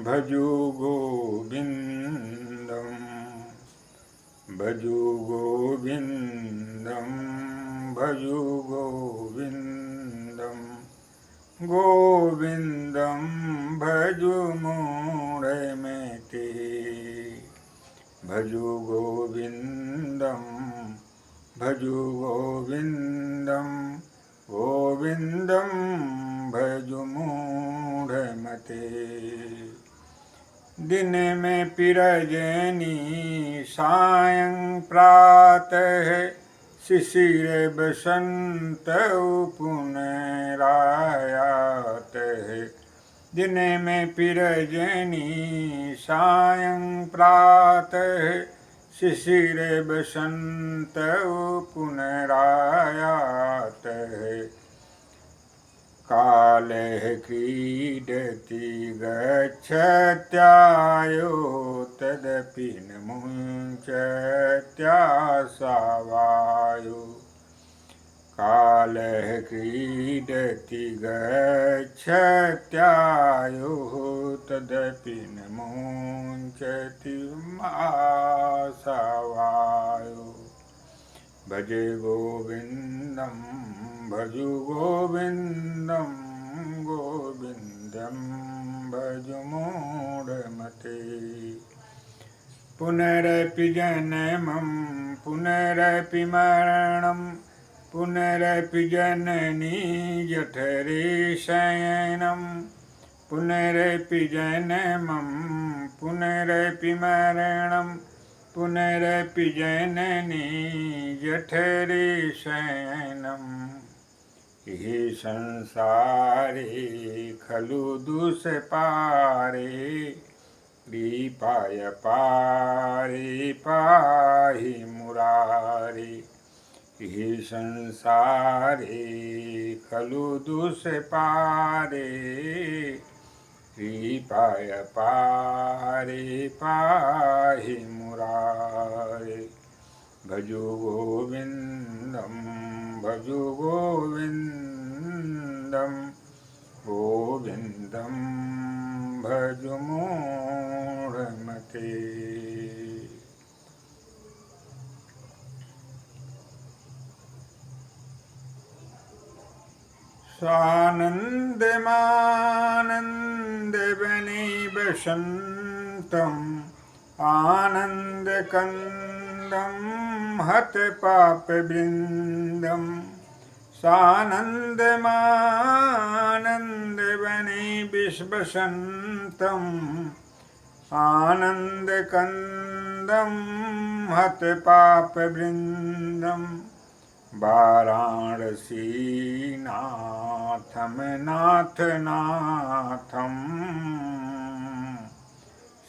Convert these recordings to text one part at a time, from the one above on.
भजो गोविन्दं भजो गोविन्दं भजो गोविन्दं गोविन्दं भजो मूढमते भजो गोविन्दं भजो गोविन्दं गोविन्दं भजो मूढमते दिन में पिरजनी सायं प्रातः शिशिर बसंत पुनरायात दिन में पिरजनी सायं प्रातः शिशिर बसंत पुनरायात कालः क्रीडति गच्छत्यायो तदपि न मुञ्चत्यासावायो कालः क्रीडति गच्छत्यायो तदपि न मुञ्चति आसावायो भजे गोविन्दं भजो गोविन्दं गोविन्दं भजो मूढमते पुनरपि जन्मं पुनरपि मरणं पुनरपि जननी जठरे शयनं पुनरपि जन्मं पुनरपि मरणं पुनरपि जननी जठरे शयनम् इहि संसारे खलु दुष्पारे कृपाय पारे पाहि मुरारे इहि संसारे खलु दुष्पारे कृपाय पारे पाहि मुरारे भजो गोविन्दं भजो गोविन्दं गोविन्दं भजो मूढमते स्वानन्दमानन्दवने वसन्तम् आनन्दकन्दं हतपापवृन्दं सानन्दमानन्दवने वसन्तम् आनन्दकन्दं हतपापवृन्दं वाराणसीनाथं नाथनाथम्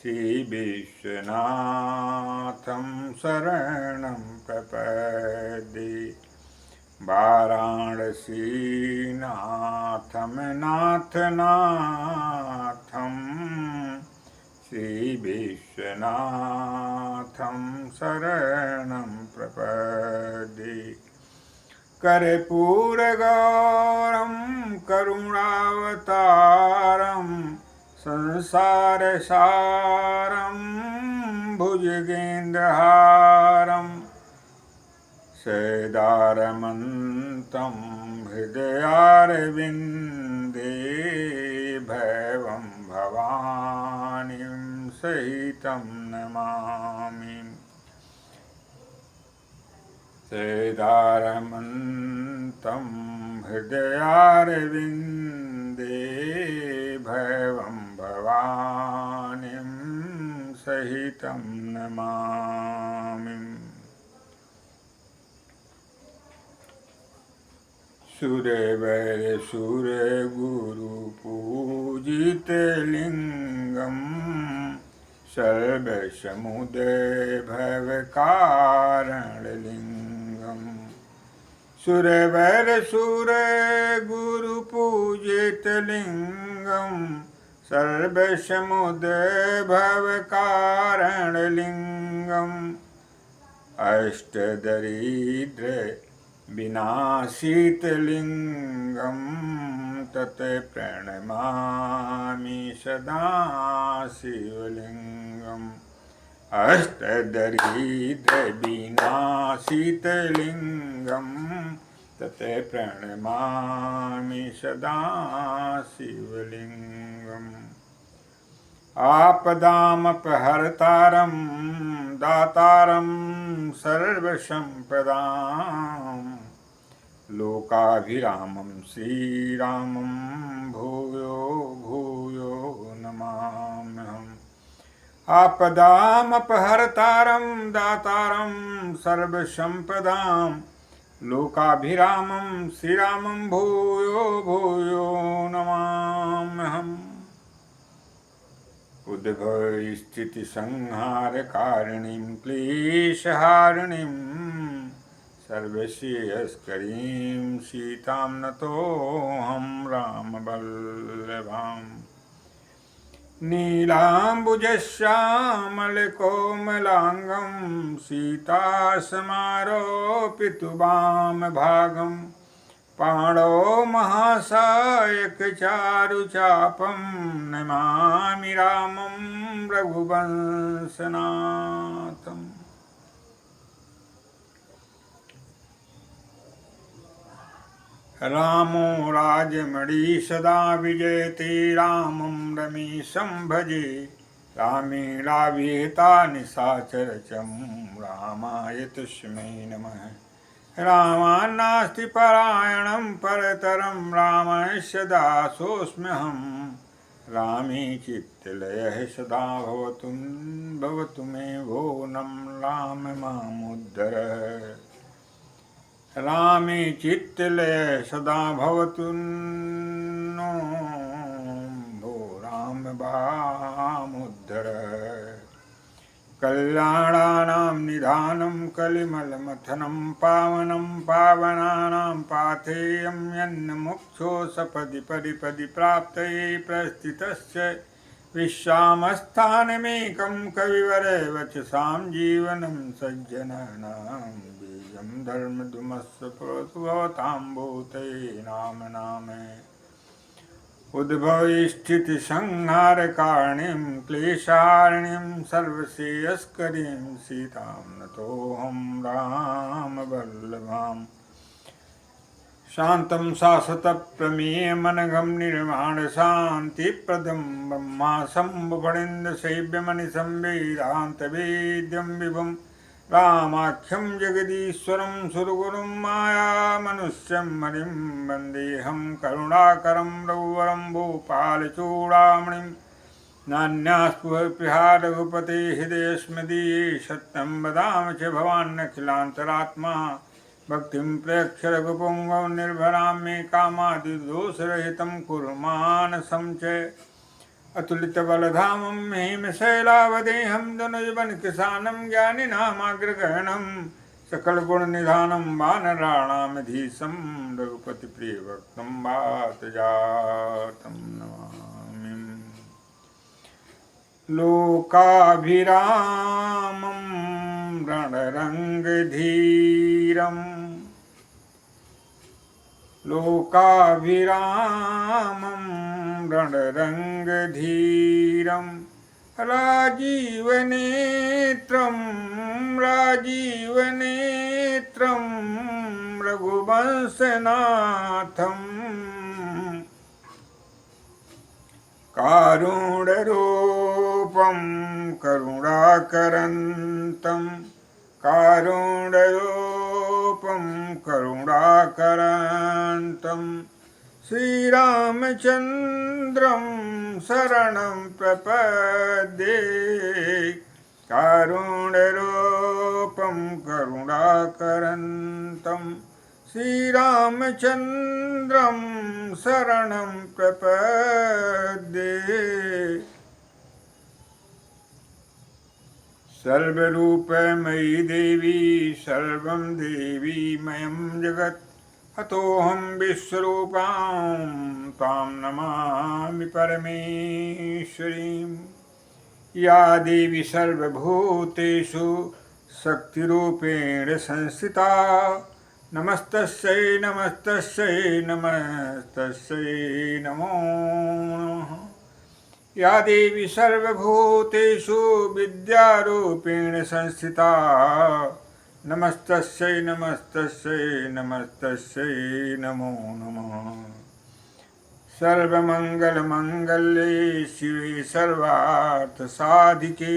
श्री विश्वनाथं शरणं प्रपद्ये वाराणसीनाथं नाथनाथं श्री विश्वनाथं शरणं प्रपद्ये कर्पूरगौरं करुणावतारं संसारसारं भुजगेन्द्रहारं सदारमन्तं हृदयारविन्दे भैवं भवानीं सहितं नमामि सदारमन्तं हृदयारविन्दे भैवं भवानीं सहितं नमामि सुरवरसुरगुरुपूजितलिङ्गं सर्वसमुदयभवकारणलिङ्गं सुरवरसुरगुरुपूजितलिङ्गं सर्वसमुदयभवकारणलिङ्गम् अष्टदरिद्र विनाशितलिङ्गं तत् प्रणमामि सदा शिवलिङ्गम् अष्टदरिद्रविनाशितलिङ्गं तत् प्रणमामि सदा शिवलिङ्गम् आपदामपहर्तारं दातारं सर्वसम्पदां लोकाभिरामं श्रीरामं भूयो भूयो नमाम्यहम् आपदामपहर्तारं दातारं सर्वसम्पदां लोकाभिरामं श्रीरामं भूयो भूयो नमाम्यहम् उद्भवस्थितिसंहारकारिणीं क्लेशहारिणीं सर्वश्रेयस्करीं सीतां नतोऽहं रामवल्लभाम् नीलाम्बुजश्यामलकोमलाङ्गं सीतासमारोपितुवामभागं पाणौ महासायकचारुचापं नमामि रामं रघुवंशनाथम् रामो राजमणि सदा विजयते रामं रमेशं भजे रामेणाभिहिता निशाचरचं रामाय तस्मै नमः रामान्नास्ति परायणं परतरं रामस्य दासोऽस्म्यहं रामे चित्तलयः सदा भवतु मे भो नं राम मामुद्धर रामे चित्तलयः सदा भवतु नो भो राम मामुद्धर कल्याणानां निधानं कलिमलमथनं पावनं पावनानां पाथेयं यन्नमुक्षो सपदि पदि प्राप्तये प्रस्थितस्य विश्रामस्थानमेकं कविवरे वचसां जीवनं सज्जनानां बीजं धर्मधुमस्य भवतां भूते नाम नामे उद्भवस्थितिसंहारकारिणीं क्लेशहारिणीं सर्वश्रेयस्करीं सीतां नतोऽहं रामवल्लभाम् शान्तं शाश्वतप्रमेयमनघं निर्वाणशान्तिप्रदं ब्रह्माशम्भुफणीन्द्रसेव्यमनिशं वेदान्तवेद्यं विभुं रामाख्यं जगदीश्वरं सुरगुरुं मायामनुष्यं हरिं वन्देऽहं करुणाकरं रघुवरं भूपालचूडामणिं नान्यास्पृहा रघुपते हृदयस्मदीये सत्यं वदामि च भवान्नखिलान्तरात्मा भक्तिं प्रेक्ष्य रघुपुङ्गव निर्भरां मे कामादिदोषरहितं कुरु मानसं च अतुलितबलधामं हेमशैलावदेहं धनुजवनकृशानं ज्ञानिनामाग्रगहणं सकलगुणनिधानं वानराणामधीशं रघुपतिप्रियभक्तं वातजातं नमामि लोकाभिरामं रणरङ्गधीरम् लोकाभिरामं रणरङ्गधीरं राजीवनेत्रं रघुवंशनाथं कारुण्यरूपं करुणाकरन्तं कारुण्यरूपं करुणाकरन्तं श्रीरामचन्द्रं शरणं प्रपद्ये कारुण्यरूपं करुणाकरन्तं श्रीरामचन्द्रं शरणं प्रपद्ये सर्वरूपमयी देवी सर्वं देवीमयं जगत् अतोऽहं विश्वरूपां तां नमामि परमेश्वरीं या देवी सर्वभूतेषु शक्तिरूपेण संस्थिता नमस्तस्यै नमस्तस्यै नमस्तस्यै नमो नमः। या देवी सर्वभूतेषु विद्यारूपेण संस्थिता नमस्तस्यै नमस्तस्यै नमस्तस्यै नमो नमः। सर्वमंगलमंगल्ये शिवे सर्वार्थसाधिके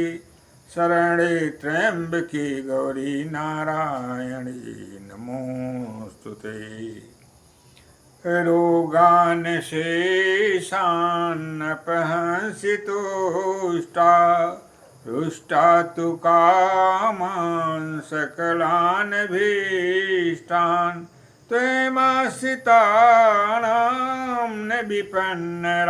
शरणे त्र्यंबके गौरी नारायणी नमोस्तुते। रोगान् शेषान्नपहंसि तुष्टा रुष्टा तु कामान् सकलान् भीष्टान् त्वमाश्रितानां न विपन्नराणां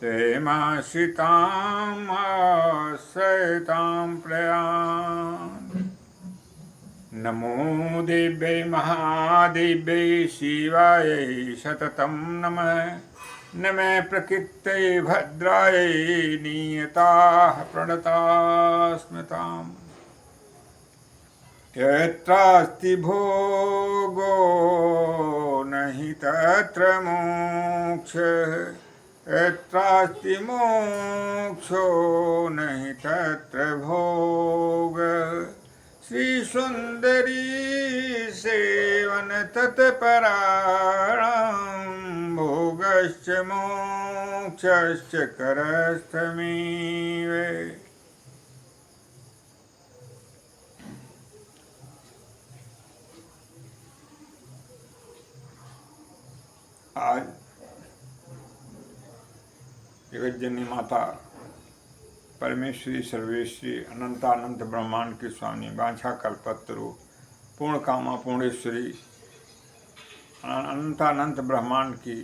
त्वमाश्रिताम् आश्रयतां प्रयान्। नमो देव्यै महादेव्यै शिवायै सततं नमः। नमः प्रकृत्यै भद्रायै नियताः प्रणतास्मताम्। यत्रास्ति भोगो नहि तत्र मोक्षः यत्रास्ति मोक्षो नहि तत्र भोगः। श्रीसुन्दरी सेवन तत्पराणां भोगश्च मोक्षश्च करस्थमेव। आज जगज्जननी माता परमेश्वरी सर्वेश्वरी अनंतानंत ब्रह्मांड की स्वामी वांछा कल्पतरु पूर्ण कामा पूर्णेश्वरी अनंतानंत ब्रह्मांड की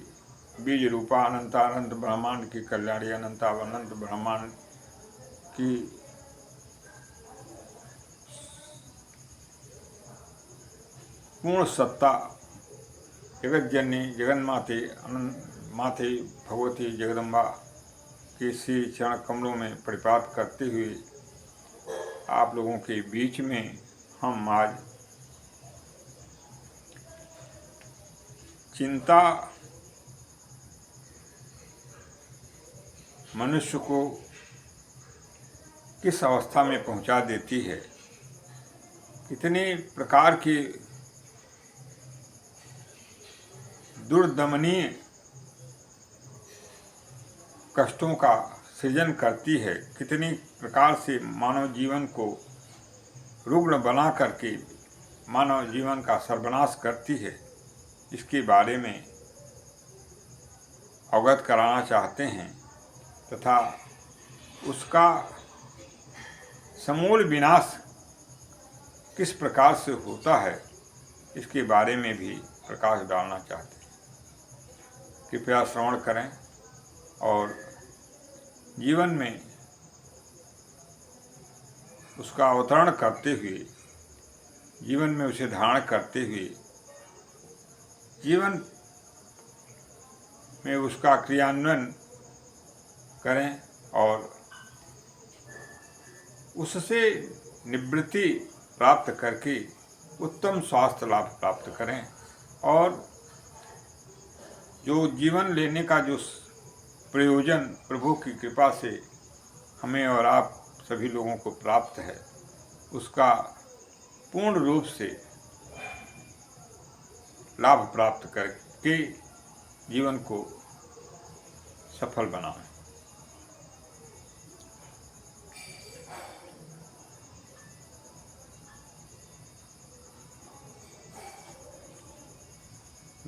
बीज रूपा अनंतानंत ब्रह्मांड की कल्याणी अनंतानंत ब्रह्मांड की पूर्ण सत्ता जगज्जननी जगन्माते माते भगवती जगदम्बा के श्री चरण कमलों में परिपात करते हुए आप लोगों के बीच में हम आज चिंता मनुष्य को किस अवस्था में पहुंचा देती है, कितने प्रकार की दुर्दमनीय कष्टों का सृजन करती है, कितनी प्रकार से मानव जीवन को रुग्ण बना करके मानव जीवन का सर्वनाश करती है, इसके बारे में अवगत कराना चाहते हैं तथा उसका समूल विनाश किस प्रकार से होता है इसके बारे में भी प्रकाश डालना चाहते हैं। कृपया श्रवण करें और जीवन में उसका अवतरण करते हुए, जीवन में उसे धारण करते हुए, जीवन में उसका क्रियान्वयन करें और उससे निवृत्ति प्राप्त करके उत्तम स्वास्थ्य लाभ प्राप्त करें और जो जीवन लेने का जो प्रयोजन प्रभु की कृपा से हमें और आप सभी लोगों को प्राप्त है, उसका पूर्ण रूप से लाभ प्राप्त करके जीवन को सफल बनाएं।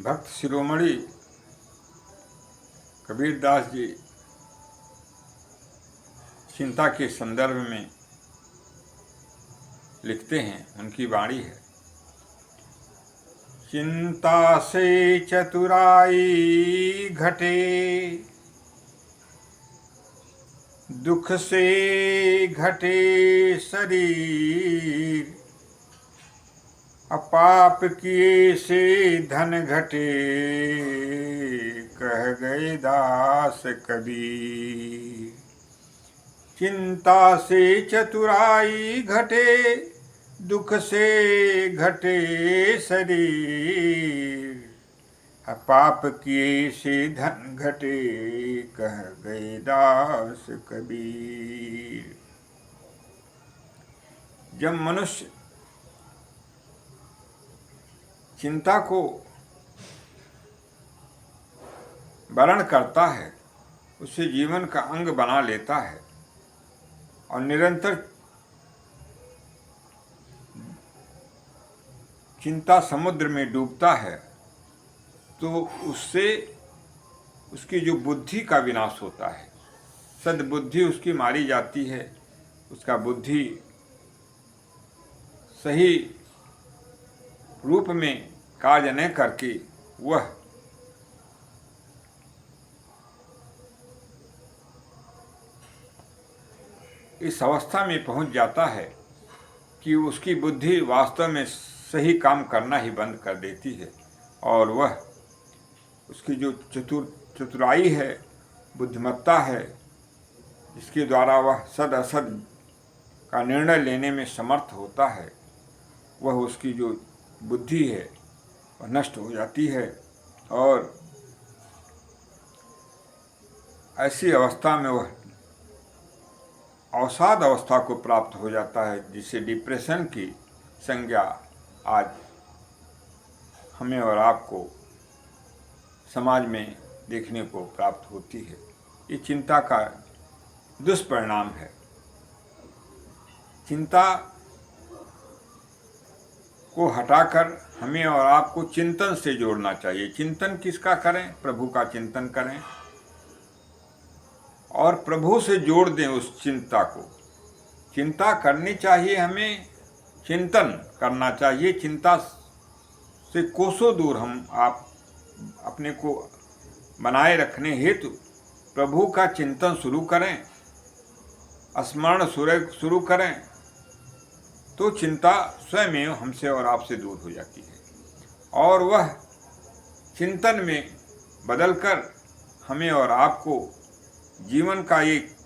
भक्त शिरोमणि कबीरदास जी चिंता के संदर्भ में लिखते हैं, उनकी वाणी है, चिंता से चतुराई घटे, दुख से घटे शरीर, अपाप किए से धन घटे, कह गए दास कबीर। चिंता से चतुराई घटे, दुख से घटे शरीर, पाप किए से धन घटे, कह गए दास कबीर। जब मनुष्य चिंता को वर्ण करता है, उसे जीवन का अंग बना लेता है और निरंतर चिंता समुद्र में डूबता है, तो उससे उसकी जो बुद्धि का विनाश होता है, सद्बुद्धि उसकी मारी जाती है। उसका बुद्धि सही रूप में कार्य न करके वह इस अवस्था में पहुंच जाता है कि उसकी बुद्धि वास्तव में सही काम करना ही बंद कर देती है और वह उसकी जो चतुराई है, बुद्धिमत्ता है, जिसके द्वारा वह सद असद का निर्णय लेने में समर्थ होता है, वह उसकी जो बुद्धि है वह नष्ट हो जाती है और ऐसी अवस्था में वह अवसाद अवस्था को प्राप्त हो जाता है, जिसे डिप्रेशन की संज्ञा आज हमें और आपको समाज में देखने को प्राप्त होती है। ये चिंता का दुष्परिणाम है। चिंता को हटाकर हमें और आपको चिंतन से जोड़ना चाहिए। चिंतन किसका करें? प्रभु का चिंतन करें और प्रभु से जोड़ दें उस चिंता को। चिंता करनी चाहिए, हमें चिंतन करना चाहिए। चिंता से कोसों दूर हम आप अपने को बनाए रखने हेतु प्रभु का चिंतन शुरू करें, स्मरण शुरू करें, तो चिंता स्वयं हमसे और आपसे दूर हो जाती है और वह चिंतन में बदलकर हमें और आपको जीवन का एक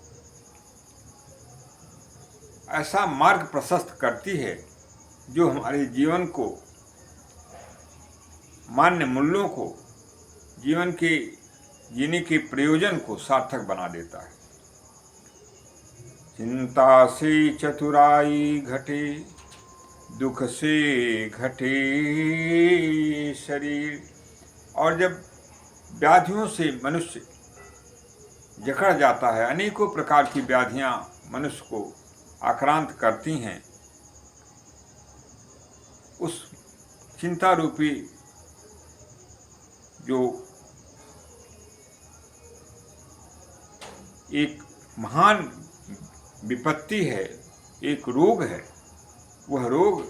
ऐसा मार्ग प्रशस्त करती है जो हमारे जीवन को, मान्य मूल्यों को, जीवन के जीने के प्रयोजन को सार्थक बना देता है। चिंता से चतुराई घटे, दुख से घटे शरीर। और जब व्याधियों से मनुष्य जकड़ जाता है, अनेकों प्रकार की व्याधियां मनुष्य को आक्रांत करती हैं, उस चिंता रूपी जो एक महान विपत्ति है, एक रोग है, वह रोग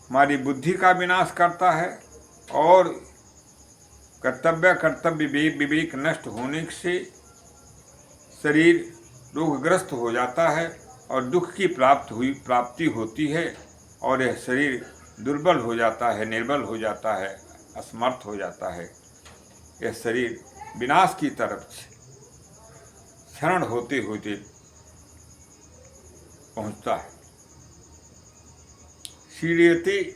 हमारी बुद्धि का विनाश करता है और कर्तव्य विवेक नष्ट होने से शरीर रोगग्रस्त हो जाता है और दुख की प्राप्ति होती है और यह शरीर दुर्बल हो जाता है, निर्बल हो जाता है, असमर्थ हो जाता है। यह शरीर विनाश की तरफ क्षरण होते होते पहुंचता है। शीर्यते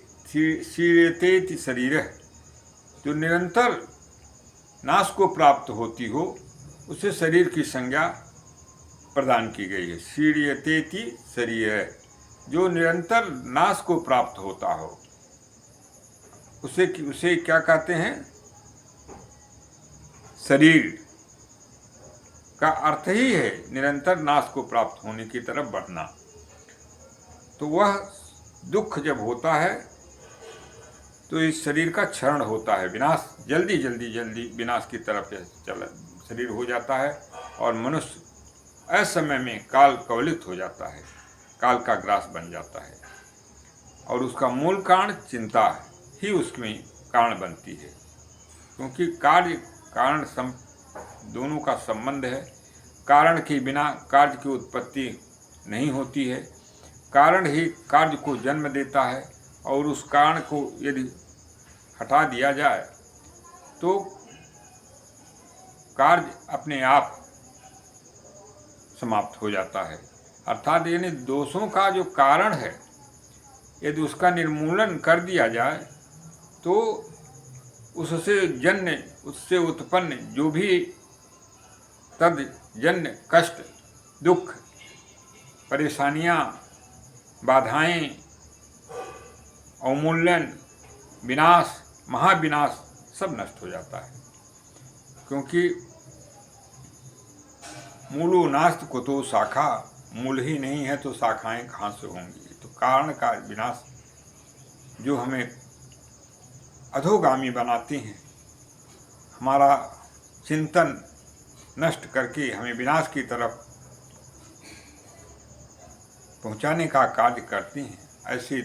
शरीर, जो निरंतर नाश को प्राप्त होती हो, उसे शरीर की संज्ञा प्रदान की गई है। शीर्यते शरीर, जो निरंतर नाश को प्राप्त होता हो, उसे क्या कहते हैं? शरीर का अर्थ ही है निरंतर नाश को प्राप्त होने की तरफ बढ़ना। तो वह दुख जब होता है तो इस शरीर का क्षरण होता है, विनाश जल्दी विनाश की तरफ शरीर हो जाता है और मनुष्य असमय में काल कवलित हो जाता है, काल का ग्रास बन जाता है और उसका मूल कारण चिंता ही उसमें कारण बनती है, क्योंकि कार्य कारण दोनों का संबंध है। कारण के बिना कार्य की उत्पत्ति नहीं होती है, कारण ही कार्य को जन्म देता है और उस कारण को यदि हटा दिया जाए तो कार्य अपने आप समाप्त हो जाता है। अर्थात यानी दोषों का जो कारण है, यदि उसका निर्मूलन कर दिया जाए तो उससे उत्पन्न जो भी तदजन्य कष्ट, दुख, परेशानियां, बाधाएं, अवमूल्यन, विनाश, महाविनाश सब नष्ट हो जाता है। क्योंकि मूलो नास्त कुतो शाखा, मूल ही नहीं है तो शाखाएं कहाँ से होंगी। तो कारण का विनाश जो हमें अधोगामी बनाते हैं, हमारा चिंतन नष्ट करके हमें विनाश की तरफ पहुंचाने का कार्य करते हैं, ऐसे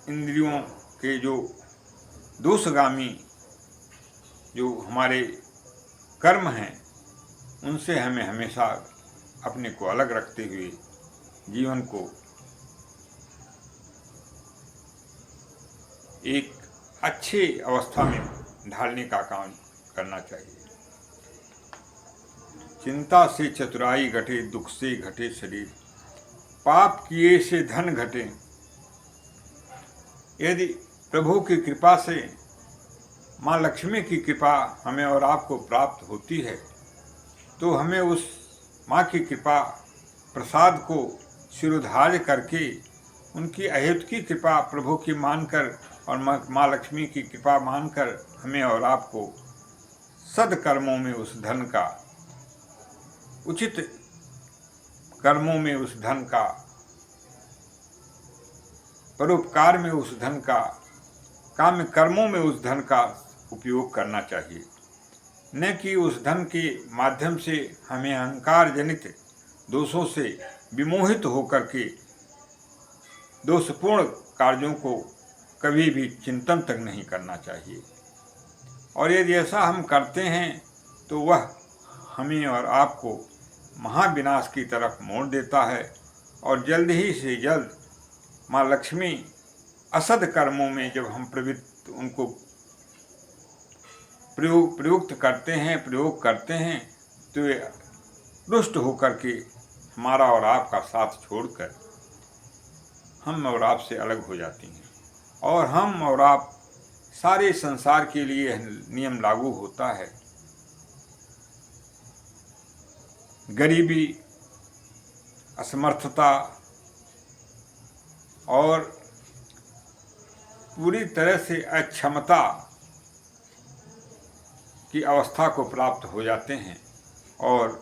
इंद्रियों के जो दोषगामी जो हमारे कर्म हैं, उनसे हमें हमेशा अपने को अलग रखते हुए जीवन को एक अच्छी अवस्था में ढालने का काम करना चाहिए। चिंता से चतुराई घटे, दुख से घटे शरीर, पाप किए से धन घटे। यदि प्रभु की कृपा से, माँ लक्ष्मी की कृपा हमें और आपको प्राप्त होती है तो हमें उस माँ की कृपा प्रसाद को शिरोधार्य करके उनकी अहेतुकी कृपा प्रभु की मानकर और माँ लक्ष्मी की कृपा मानकर हमें और आपको सदकर्मों में उस धन का, उचित कर्मों में उस धन का, परोपकार में उस धन का, काम्य कर्मों में उस धन का उपयोग करना चाहिए, न कि उस धन के माध्यम से हमें अहंकार जनित दोषों से विमोहित होकर के दोषपूर्ण कार्यों को कभी भी चिंतन तक नहीं करना चाहिए। और यदि ऐसा हम करते हैं तो वह हमें और आपको महाविनाश की तरफ मोड़ देता है और जल्द ही से जल्द माँ लक्ष्मी असद कर्मों में जब हम उनको प्रयोग करते हैं तो वे रुष्ट होकर के हमारा और आपका साथ छोड़कर हम और आप से अलग हो जाती हैं। और हम और आप सारे संसार के लिए नियम लागू होता है, गरीबी, असमर्थता और पूरी तरह से अक्षमता की अवस्था को प्राप्त हो जाते हैं और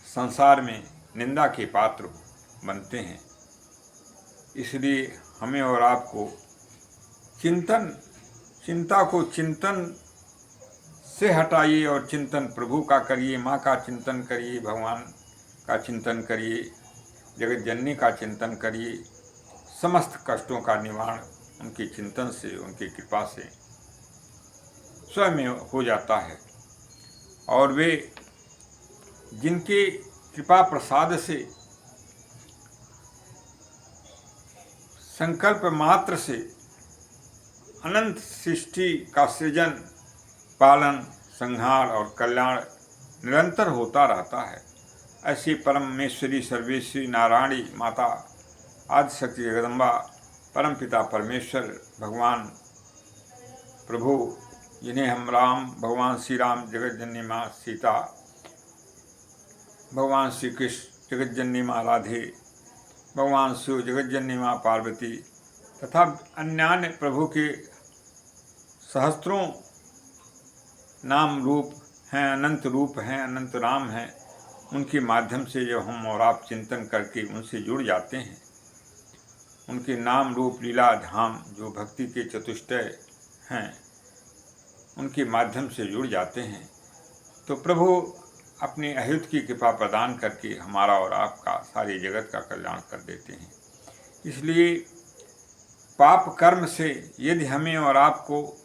संसार में निंदा के पात्र बनते हैं। इसलिए हमें और आपको चिंता को चिंतन से हटाइए और चिंतन प्रभु का करिए, माँ का चिंतन करिए, भगवान का चिंतन करिए, जगत जननी का चिंतन करिए। समस्त कष्टों का निवारण उनके चिंतन से, उनकी कृपा से स्वयं हो जाता है। और वे जिनके कृपा प्रसाद से संकल्प मात्र से अनंत सृष्टि का सृजन, पालन, संहार और कल्याण निरंतर होता रहता है, ऐसी परमेश्वरी सर्वेश्वरी नारायणी माता आदिशक्ति जगदम्बा, परमपिता परमेश्वर भगवान प्रभु, जिन्हें हम राम, भगवान श्री राम, जगत जननी माँ सीता, भगवान श्री कृष्ण, जगत जननी माँ राधे, भगवान शिव, जगत जननी माँ पार्वती तथा अन्य प्रभु के सहस्त्रों नाम रूप हैं, अनंत रूप हैं, अनंत नाम हैं। उनके माध्यम से जब हम और आप चिंतन करके उनसे जुड़ जाते हैं, उनके नाम रूप लीला धाम जो भक्ति के चतुष्टय हैं, उनके माध्यम से जुड़ जाते हैं, तो प्रभु अपनी अहित की कृपा प्रदान करके हमारा और आपका, सारे जगत का कल्याण कर देते हैं। इसलिए पाप कर्म से यदि हमें और आपको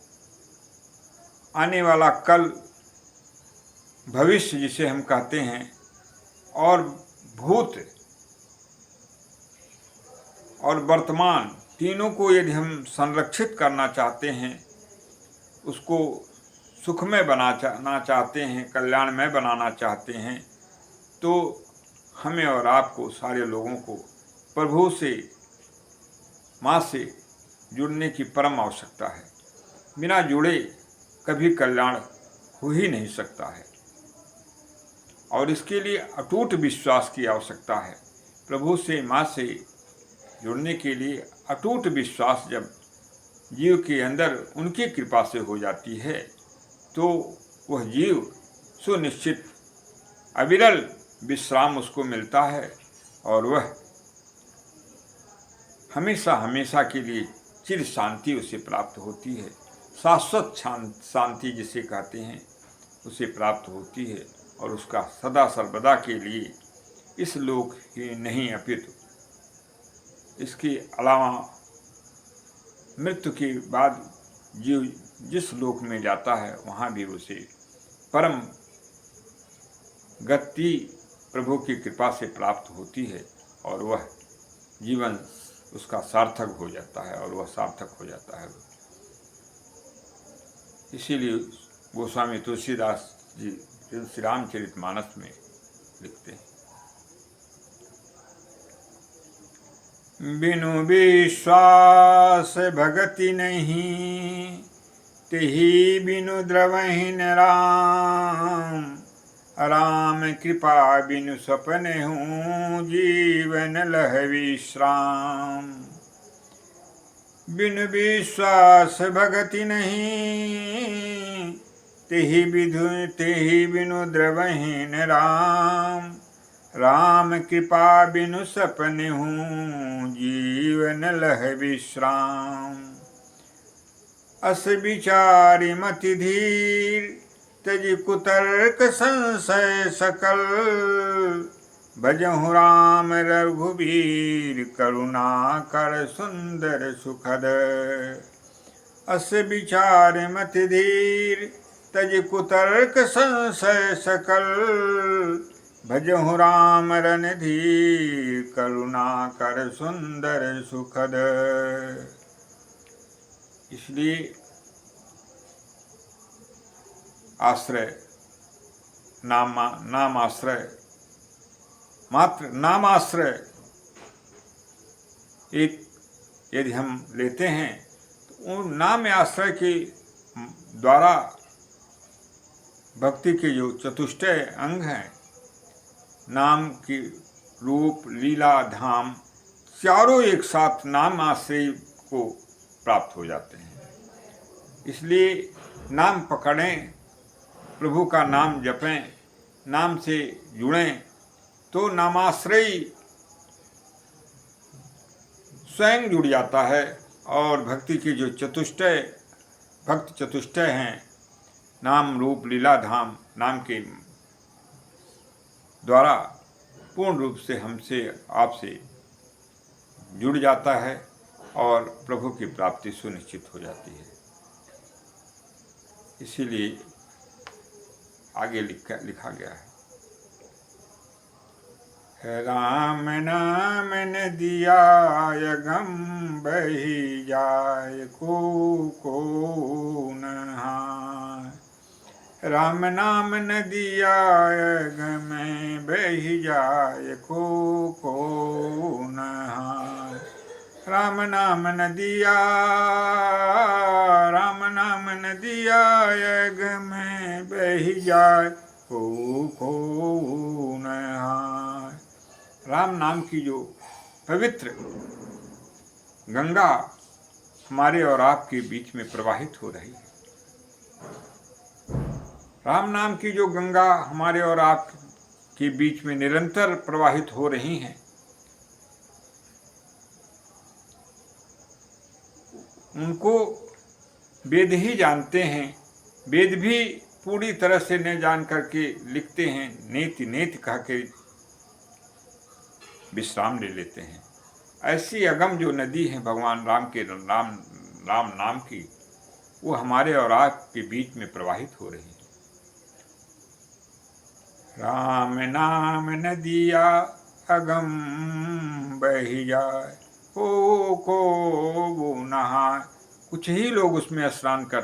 आने वाला कल, भविष्य जिसे हम कहते हैं, और भूत और वर्तमान तीनों को यदि हम संरक्षित करना चाहते हैं, उसको सुखमय बनाना चाहते हैं, कल्याणमय बनाना चाहते हैं, तो हमें और आपको, सारे लोगों को प्रभु से माँ से जुड़ने की परम आवश्यकता है। बिना जुड़े कभी कल्याण हो ही नहीं सकता है और इसके लिए अटूट विश्वास की आवश्यकता है। प्रभु से, माँ से जुड़ने के लिए अटूट विश्वास जब जीव के अंदर उनकी कृपा से हो जाती है तो वह जीव सुनिश्चित अविरल विश्राम उसको मिलता है और वह हमेशा हमेशा के लिए चिर शांति उसे प्राप्त होती है। शाश्वत शांति जिसे कहते हैं उसे प्राप्त होती है और उसका सदा सर्वदा के लिए इस लोक ही नहीं अपितु इसके अलावा मृत्यु के बाद जीव जिस लोक में जाता है वहाँ भी उसे परम गति प्रभु की कृपा से प्राप्त होती है और वह जीवन उसका सार्थक हो जाता है और वह सार्थक हो जाता है। इसीलिए गोस्वामी तुलसीदास जी श्री रामचरितमानस में लिखते हैं, बिनु विश्वास भगति नहीं, तेहि बिनु द्रवहीन राम। राम कृपा बिनु सपने हूँ, जीवन लह विश्राम। बिनु विश्वास भगति नहीं, तेहि बिनु द्रवहीन राम। राम कृपा बिनु सपने हूँ, जीवन लह विश्राम। अस विचारि मति धीर, त्यजि कुतर्क संशय सकल। भजहु राम रघुबीर, करुणा कर सुंदर सुखद। अस विचार मति धीर, त्यजि कुतर्क संशय सकल। भजहु राम रणधीर, करुणा कर सुंदर सुखद। इसलिए आश्रय, नाम आश्रय, मात्र नाम आश्रय एक यदि हम लेते हैं तो उन नाम आश्रय के द्वारा भक्ति के जो चतुष्टय अंग हैं, नाम की रूप, लीला, धाम, चारों एक साथ नाम आश्रय को प्राप्त हो जाते हैं। इसलिए नाम पकड़ें, प्रभु का नाम जपें, नाम से जुड़ें तो नामाश्रयी स्वयं जुड़ जाता है और भक्ति के जो चतुष्टय, भक्त चतुष्टय हैं, नाम रूप लीला धाम, नाम के द्वारा पूर्ण रूप से हमसे, आपसे जुड़ जाता है और प्रभु की प्राप्ति सुनिश्चित हो जाती है। इसीलिए आगे लिखा गया है, राम नाम नदिया यगम बही जाय को नहाय। राम नाम नदिया यगम बही जाय को नहाय। राम नाम नदिया, राम नाम नदिया यगम बही जाय को नहाय। राम नाम की जो पवित्र गंगा हमारे और आपके बीच में प्रवाहित हो रही है, राम नाम की जो गंगा हमारे और आपके बीच में निरंतर प्रवाहित हो रही हैं, उनको वेद ही जानते हैं। वेद भी पूरी तरह से न जान करके लिखते हैं, नेति नेति कह के विश्राम ले लेते हैं। ऐसी अगम जो नदी है भगवान राम के राम नाम की, वो हमारे और आपके बीच में प्रवाहित हो रही है। राम नाम नदिया अगम बही जाए को नहाय। कुछ ही लोग उसमें स्नान कर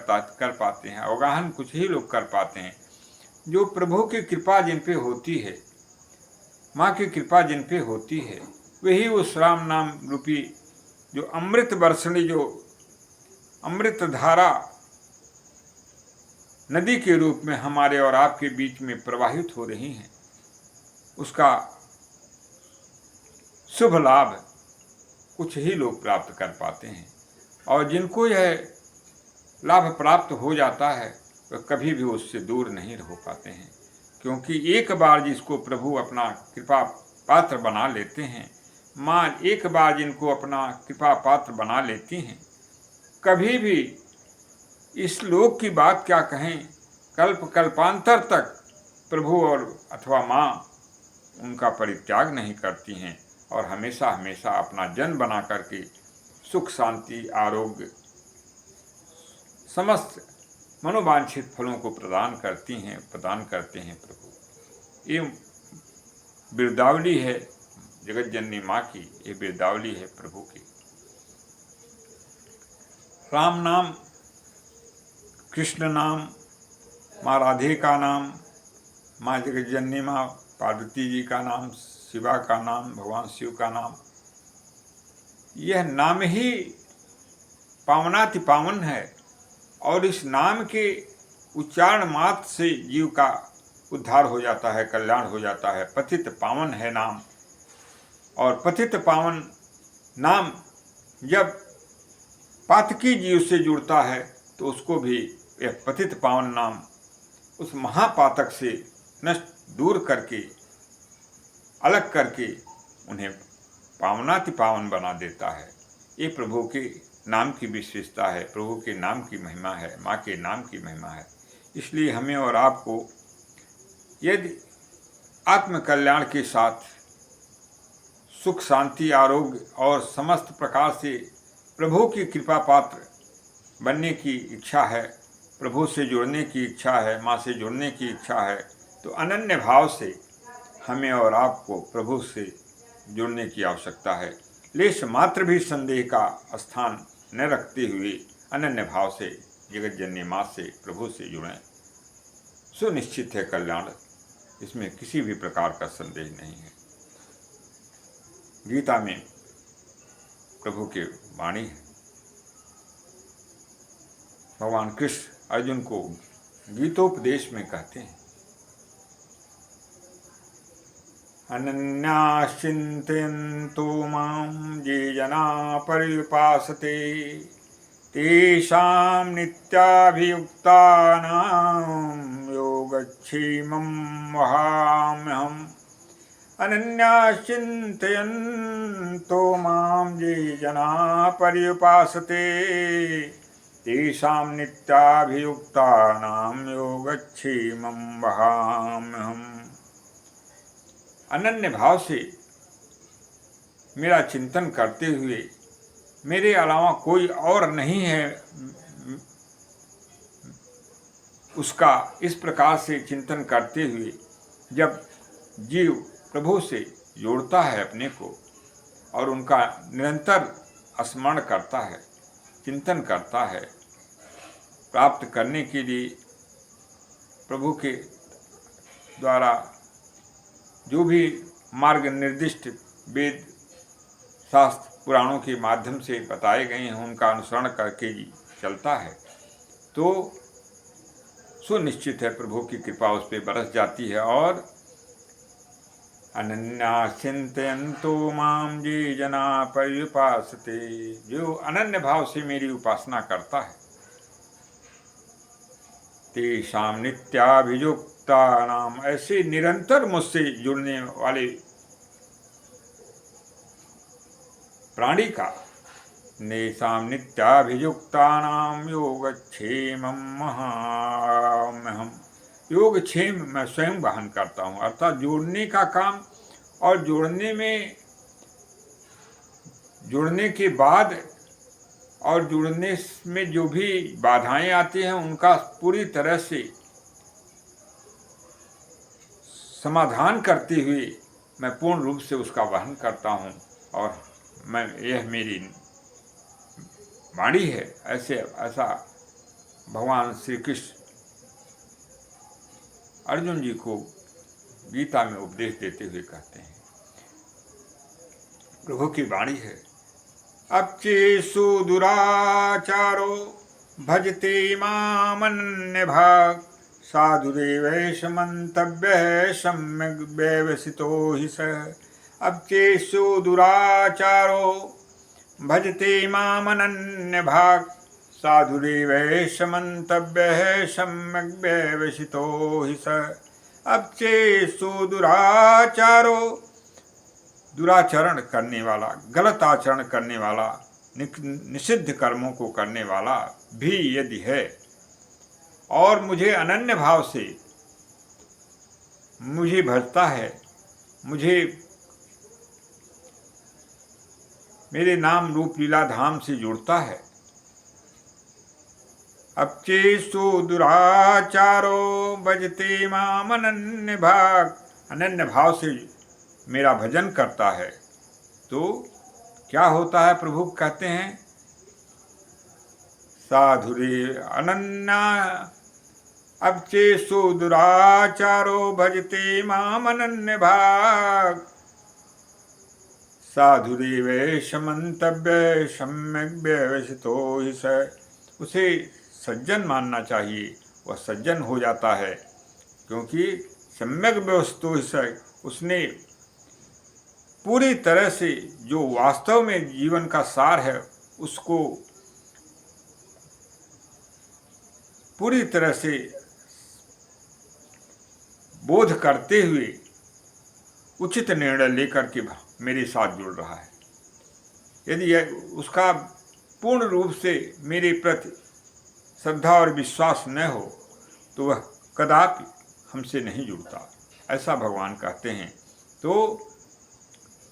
पाते हैं, अवगाहन कुछ ही लोग कर पाते हैं। जो प्रभु की कृपा जिन पे होती है, माँ की कृपा जिन पे होती है, वही उस राम नाम रूपी जो अमृत वर्षणी, जो अमृत धारा नदी के रूप में हमारे और आपके बीच में प्रवाहित हो रही हैं, उसका शुभ लाभ कुछ ही लोग प्राप्त कर पाते हैं। और जिनको यह लाभ प्राप्त हो जाता है वह कभी भी उससे दूर नहीं रह पाते हैं, क्योंकि एक बार जिसको प्रभु अपना कृपा पात्र बना लेते हैं, माँ एक बार जिनको अपना कृपा पात्र बना लेती हैं, कभी भी इस लोक की बात क्या कहें, कल्प कल्पांतर तक प्रभु और अथवा माँ उनका परित्याग नहीं करती हैं और हमेशा हमेशा अपना जन बना करके सुख शांति आरोग्य समस्त मनोवांछित फलों को प्रदान करते हैं प्रभु। ये बिरदावली है जगत जननी माँ की, ये बिरदावली है प्रभु की। राम नाम, कृष्ण नाम, माँ राधे का नाम, माँ जगत जननी माँ पार्वती जी का नाम, शिवा का नाम, भगवान शिव का नाम, यह नाम ही पावनाति पावन है। और इस नाम के उच्चारण मात्र से जीव का उद्धार हो जाता है, कल्याण हो जाता है। पतित पावन है नाम, और पतित पावन नाम जब पातकी जीव से जुड़ता है तो उसको भी यह पतित पावन नाम उस महापातक से नष्ट दूर करके अलग करके उन्हें पावनाति पावन बना देता है। ये प्रभु के नाम की विशेषता है, प्रभु के नाम की महिमा है, माँ के नाम की महिमा है। इसलिए हमें और आपको यदि आत्मकल्याण के साथ सुख शांति आरोग्य और समस्त प्रकार से प्रभु की कृपा पात्र बनने की इच्छा है, प्रभु से जुड़ने की इच्छा है, माँ से जुड़ने की इच्छा है, तो अनन्य भाव से हमें और आपको प्रभु से जुड़ने की आवश्यकता है। लेश मात्र भी संदेह का स्थान न रखते हुए अनन्य भाव से जगत जननी माँ से प्रभु से जुड़ें। सुनिश्चित है कल्याण, इसमें किसी भी प्रकार का संदेह नहीं है। गीता में प्रभु की वाणी है। भगवान कृष्ण अर्जुन को गीतोपदेश में कहते हैं, अनन्याश्चिन्तयन्तो मां ये जना पर्युपासते तेषां नित्याभियुक्तानां योगक्षेमं वहाम्यहम्। अनन्याश्चिन्तयन्तो मां ये जना पर्युपासते तेषां नित्याभियुक्तानां योगक्षेमं वहाम्यहम्। अनन्य भाव से मेरा चिंतन करते हुए, मेरे अलावा कोई और नहीं है, उसका इस प्रकार से चिंतन करते हुए जब जीव प्रभु से जोड़ता है अपने को और उनका निरंतर स्मरण करता है, चिंतन करता है, प्राप्त करने के लिए प्रभु के द्वारा जो भी मार्ग निर्दिष्ट वेद शास्त्र पुराणों के माध्यम से बताए गए हैं उनका अनुसरण करके चलता है, तो सुनिश्चित है प्रभु की कृपा उस पर बरस जाती है। और अनन्या चिंतयन्तो मां ये जना पर्युपासते, जो अनन्य भाव से मेरी उपासना करता है, तेषां नित्याभियुक्तानाम, ऐसे निरंतर मुझसे जुड़ने वाले प्राणी का, नेषां नित्याभियुक्तानां योगक्षेमं वहाम्यहम्। योगक्षेम मैं स्वयं वहन करता हूँ, अर्थात जोड़ने का काम और जुड़ने के बाद और जुड़ने में जो भी बाधाएं आती हैं उनका पूरी तरह से समाधान करते हुए मैं पूर्ण रूप से उसका वहन करता हूँ। और यह मेरी वाणी है, ऐसा भगवान श्री कृष्ण अर्जुन जी को गीता में उपदेश देते हुए कहते हैं। प्रभु की वाणी है, अपचेषु दुराचारो भजते मामनन्य भाग साधुरेवैष मंतव्यः सम्यग् व्यवसितो हि सः। अपचेषु दुराचारो भजते मामनन्य भाग साधुरेवैष मंतव्यः सम्यग् व्यवसितो हि सः। अपचेषु दुराचारो, दुराचरण करने वाला, गलत आचरण करने वाला, निषिद्ध कर्मों को करने वाला भी यदि है और मुझे अनन्य भाव से मुझे भजता है, मुझे मेरे नाम रूप लीला धाम से जुड़ता है। अपचेषु दुराचारो भजते माम अनन्य भाग, अनन्य भाव से मेरा भजन करता है तो क्या होता है? प्रभु कहते हैं साधुरे अनन्या अपचेषु दुराचारो भजते माम अनन्य भाग साधुरेवैष मंतव्य सम्यग् व्यवसितो हि सः। उसे सज्जन मानना चाहिए, वह सज्जन हो जाता है क्योंकि सम्यग् व्यवसितो हि सः, उसने पूरी तरह से जो वास्तव में जीवन का सार है उसको पूरी तरह से बोध करते हुए उचित निर्णय लेकर के मेरे साथ जुड़ रहा है। यदि उसका पूर्ण रूप से मेरे प्रति श्रद्धा और विश्वास न हो तो वह कदापि हमसे नहीं जुड़ता, ऐसा भगवान कहते हैं। तो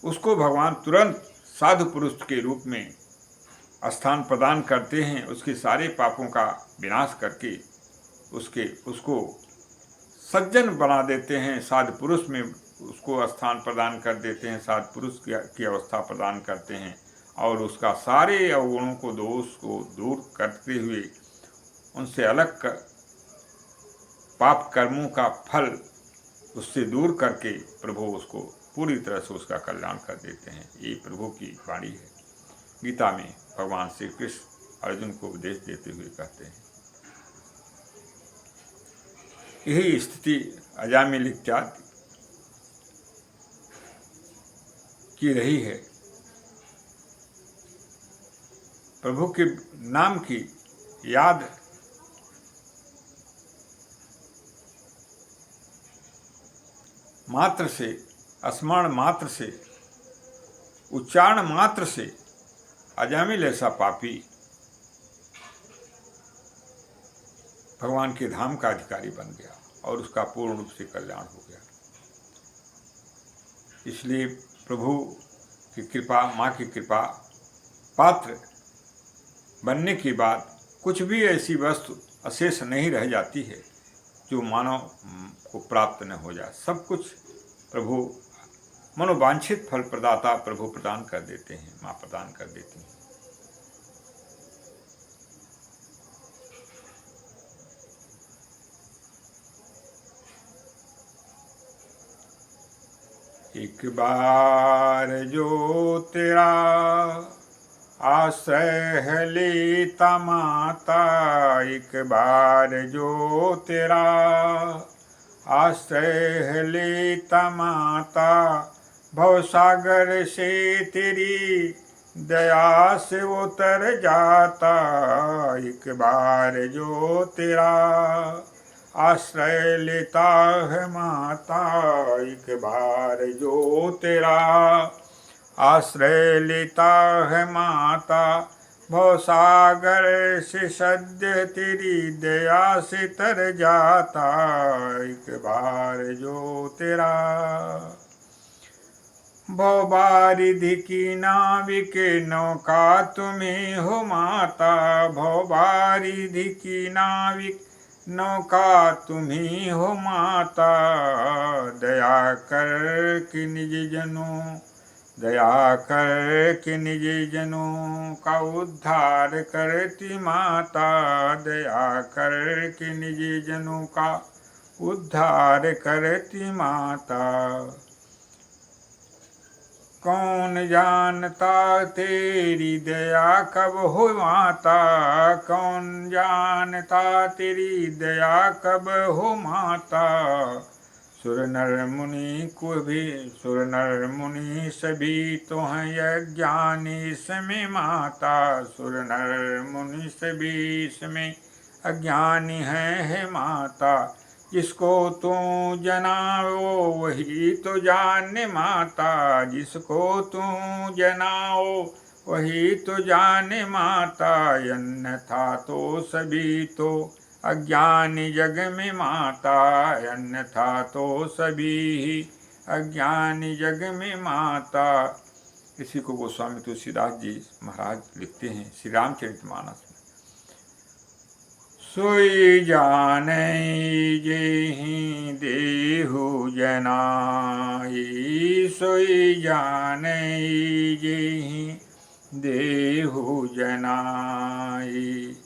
उसको भगवान तुरंत साधु पुरुष के रूप में स्थान प्रदान करते हैं, उसके सारे पापों का विनाश करके उसको सज्जन बना देते हैं, साधु पुरुष में उसको स्थान प्रदान कर देते हैं, साधु पुरुष की अवस्था प्रदान करते हैं और उसका सारे अवगुणों को, दोष को दूर करते हुए उनसे अलग कर पाप कर्मों का फल उससे दूर करके प्रभु उसको पूरी तरह से उसका कल्याण कर देते हैं। ये प्रभु की वाणी है। गीता में भगवान श्री कृष्ण अर्जुन को उपदेश देते हुए कहते हैं। यही स्थिति अजामिल इत्यादि की रही है। प्रभु के नाम की याद मात्र से, स्मरण मात्र से, उच्चारण मात्र से अजामिल ऐसा पापी भगवान के धाम का अधिकारी बन गया और उसका पूर्ण रूप से कल्याण हो गया। इसलिए प्रभु की कृपा, माँ की कृपा पात्र बनने के बाद कुछ भी ऐसी वस्तु अशेष नहीं रह जाती है जो मानव को प्राप्त न हो जाए। सब कुछ प्रभु मनोवांछित फल प्रदाता प्रभु प्रदान कर देते हैं, माँ प्रदान कर देती हैं। एक बार जो तेरा आश्रय है लेता माता, एक बार जो तेरा आश्रय है लेता माता, भवसागर से तेरी दया से उतर जाता। एक बार जो तेरा आश्रय लेता है माता, एक बार जो तेरा आश्रय लेता है माता, भवसागर से सद्य तेरी दया से तर जाता। एक बार जो तेरा भवबारिधि की नाविक नौका तुम्हें हो माता, भवबारिधि की नाविक नौका तुम्ही हो माता। दया कर कि निज जनों, दया कर कि निज जनों का उद्धार करती माता, दया कर कि निज जनों का उद्धार करती माता। कौन जानता तेरी दया कब हो माता, कौन जानता तेरी दया कब हो माता। सुर नर मुनि को भी, सुर नर मुनि सभी तो हैं अज्ञानी इसमें माता, सुर नर मुनि सभी इसमें अज्ञानी है माता। जिसको तू जनाओ वही तो जाने माता, जिसको तू जनाओ वही तो जाने माता। अन्यथा तो सभी तो अज्ञानी जग में माता, अन्यथा तो सभी ही अज्ञानी जग में माता। इसी को गोस्वामी तुलसीदास जी महाराज लिखते हैं श्री रामचरितमानस में। सोई जाने जेहि देहु जनाई, सोई जाने जेहि देहु जनाई।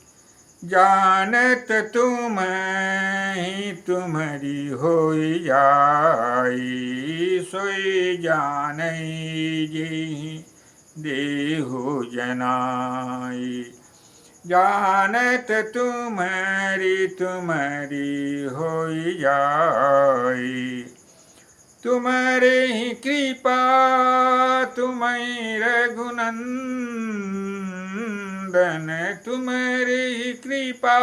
जानत तुम ही तुम्हारी होई जाई, सोई जाने जेहि देहु जनाई। जानत तुम्हारी तुम्हारी होई जाई। तुम्हारे ही कृपा तुम्हें रघुनंदन, तुम्हारे ही कृपा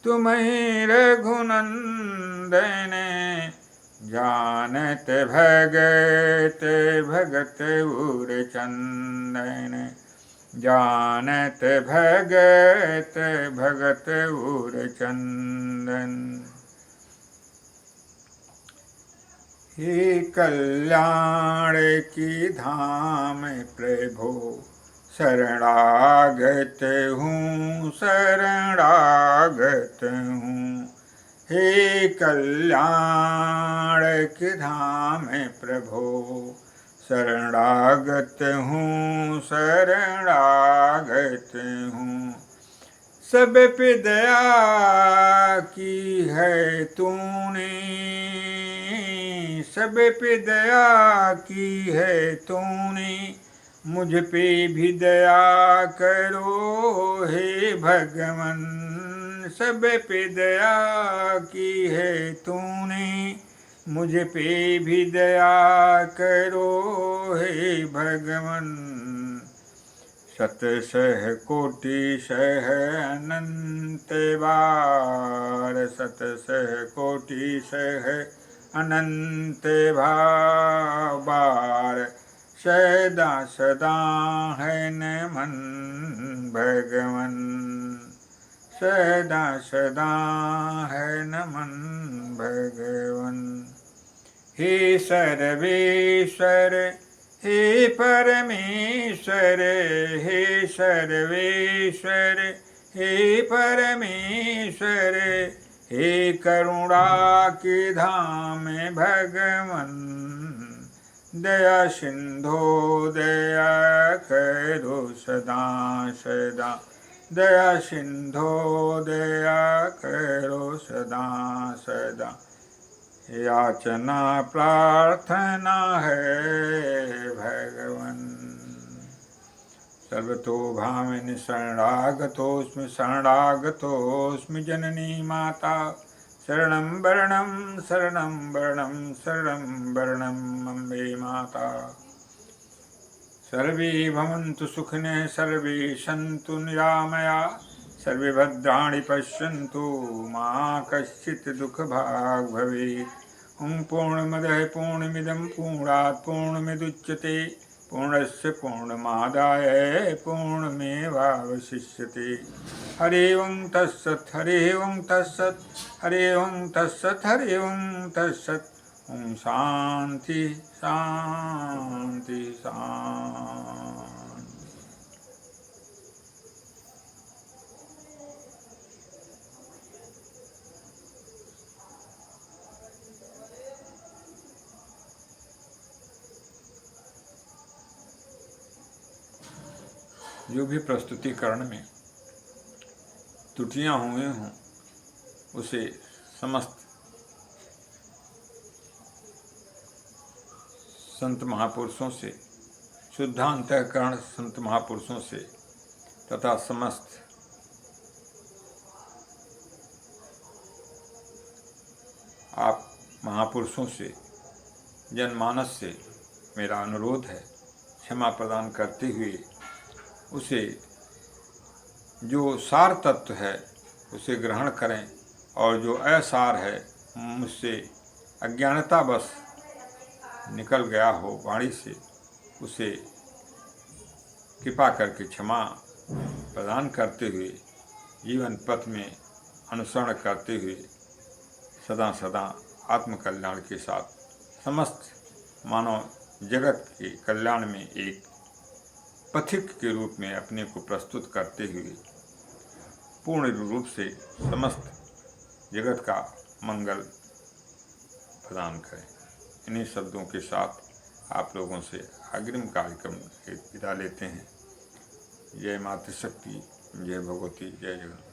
तुम्हें रघुनंदन। जानत भगत भगत उर चंदन, जानत भगत भगत उर चंदन। हे कल्याण की धाम प्रभो शरणागत हूँ शरणागत हूँ। हे कल्याण की धाम प्रभो शरणागत हूँ शरणागत हूँ। सब पे दया की है तूने, सब पे दया की है तूने। मुझ पे भी दया करो हे भगवन, सब पे दया की है तूने। मुझ पे भी दया करो हे भगवन। शत सह कोटि सह अनंत बार, शत सह कोटि सह अनंत बार। सदा सदा है नमन भगवन, सदा सदा है नमन भगवन। हे सर्वेश्वर हे परमेश्वर, हे सर्वेश्वर हे परमेश्वर। हे करुणा के धाम भगवन, दया सिंधो दया करो सदा सदा। दया सिंधो दया करो सदा सदा। याचना प्रार्थना है भगवन। सर्वतो भामिनि शरणागतोऽस्मि शरणागतोऽस्मि जननी माता। शरणं वरणं शरणं वरणं शरणं वरणं अम्बे माता। सर्वे भवन्तु सुखिनः सर्वे सन्तु निरामया, सर्वे भद्राणि पश्यन्तु मा कश्चित् दुःखभाग् भवेत्। ॐ पूर्णमदः पूर्णमिदं पूर्णात् पूर्णमुदच्यते, पूर्णस्य पूर्णमादाय पूर्णमेवावशिष्यते। हरि ओं तत्सत् हरि ओं तत्सत् हरि ओं तत्सत् हरि ओं तत्सत्। ओम शांति शांति शांति। जो भी प्रस्तुतिकरण में त्रुटियां हुई हों उसे समस्त संत महापुरुषों से शुद्धांतःकरण संत महापुरुषों से तथा समस्त आप महापुरुषों से, जनमानस से मेरा अनुरोध है, क्षमा प्रदान करते हुए उसे जो सार तत्व है उसे ग्रहण करें और जो असार है मुझसे अज्ञानतावश निकल गया हो वाणी से उसे कृपा करके क्षमा प्रदान करते हुए जीवन पथ में अनुसरण करते हुए सदा सदा आत्मकल्याण के साथ समस्त मानव जगत के कल्याण में एक पथिक के रूप में अपने को प्रस्तुत करते हुए पूर्ण रूप से समस्त जगत का मंगल प्रदान करें। इन्हीं शब्दों के साथ आप लोगों से अग्रिम कार्यक्रम से विदा लेते हैं। जय मातृशक्ति, जय भगवती, जय जगन्नाथ।